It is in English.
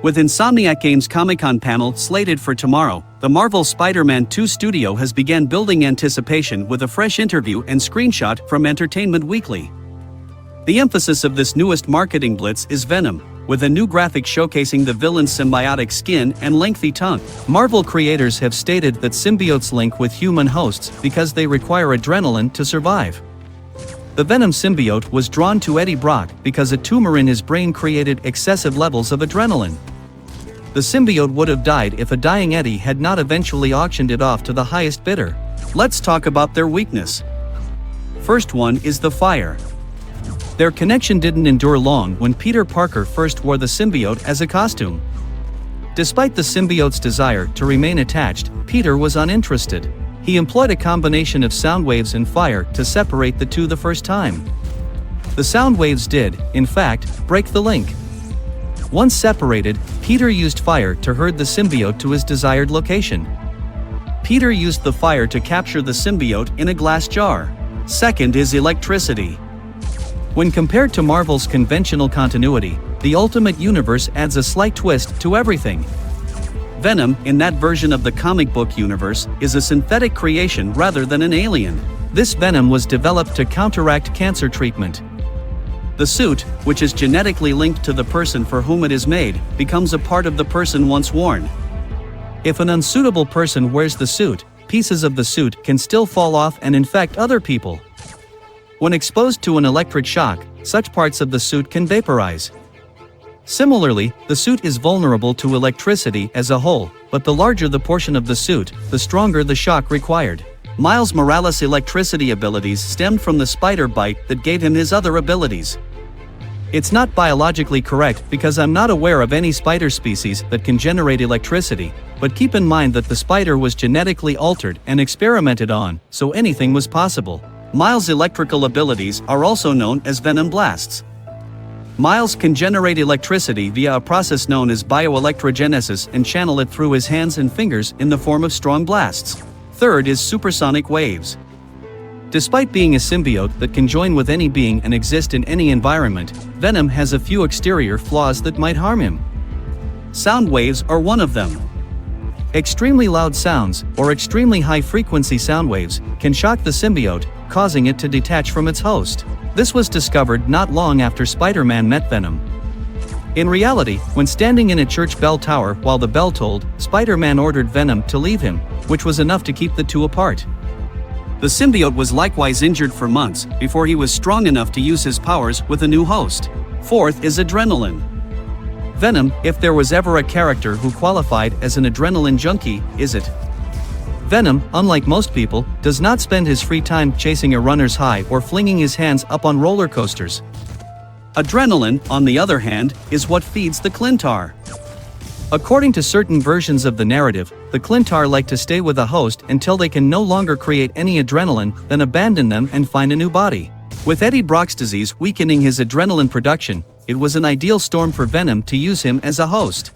With Insomniac Games' Comic-Con panel slated for tomorrow, the Marvel Spider-Man 2 studio has begun building anticipation with a fresh interview and screenshot from Entertainment Weekly. The emphasis of this newest marketing blitz is Venom, with a new graphic showcasing the villain's symbiotic skin and lengthy tongue. Marvel creators have stated that symbiotes link with human hosts because they require adrenaline to survive. The Venom symbiote was drawn to Eddie Brock because a tumor in his brain created excessive levels of adrenaline. The symbiote would have died if a dying Eddie had not eventually auctioned it off to the highest bidder. Let's talk about their weakness. First one is the fire. Their connection didn't endure long when Peter Parker first wore the symbiote as a costume. Despite the symbiote's desire to remain attached, Peter was uninterested. He employed a combination of sound waves and fire to separate the two the first time. The sound waves did, in fact, break the link. Once separated, Peter used fire to herd the symbiote to his desired location. Peter used the fire to capture the symbiote in a glass jar. Second is electricity. When compared to Marvel's conventional continuity, the Ultimate Universe adds a slight twist to everything. Venom, in that version of the comic book universe, is a synthetic creation rather than an alien. This Venom was developed to counteract cancer treatment. The suit, which is genetically linked to the person for whom it is made, becomes a part of the person once worn. If an unsuitable person wears the suit, pieces of the suit can still fall off and infect other people. When exposed to an electric shock, such parts of the suit can vaporize. Similarly, the suit is vulnerable to electricity as a whole, but the larger the portion of the suit, the stronger the shock required. Miles Morales' electricity abilities stemmed from the spider bite that gave him his other abilities. It's not biologically correct because I'm not aware of any spider species that can generate electricity, but keep in mind that the spider was genetically altered and experimented on, so anything was possible. Miles' electrical abilities are also known as Venom Blasts. Miles can generate electricity via a process known as bioelectrogenesis and channel it through his hands and fingers in the form of strong blasts. Third is supersonic waves. Despite being a symbiote that can join with any being and exist in any environment, Venom has a few exterior flaws that might harm him. Sound waves are one of them. Extremely loud sounds, or extremely high-frequency sound waves, can shock the symbiote, causing it to detach from its host. This was discovered not long after Spider-Man met Venom. In reality, when standing in a church bell tower while the bell tolled, Spider-Man ordered Venom to leave him, which was enough to keep the two apart. The symbiote was likewise injured for months before he was strong enough to use his powers with a new host. Fourth is adrenaline. Venom, if there was ever a character who qualified as an adrenaline junkie, is it? Venom, unlike most people, does not spend his free time chasing a runner's high or flinging his hands up on roller coasters. Adrenaline, on the other hand, is what feeds the Clintar. According to certain versions of the narrative, the Clintar like to stay with a host until they can no longer create any adrenaline, then abandon them and find a new body. With Eddie Brock's disease weakening his adrenaline production, it was an ideal storm for Venom to use him as a host.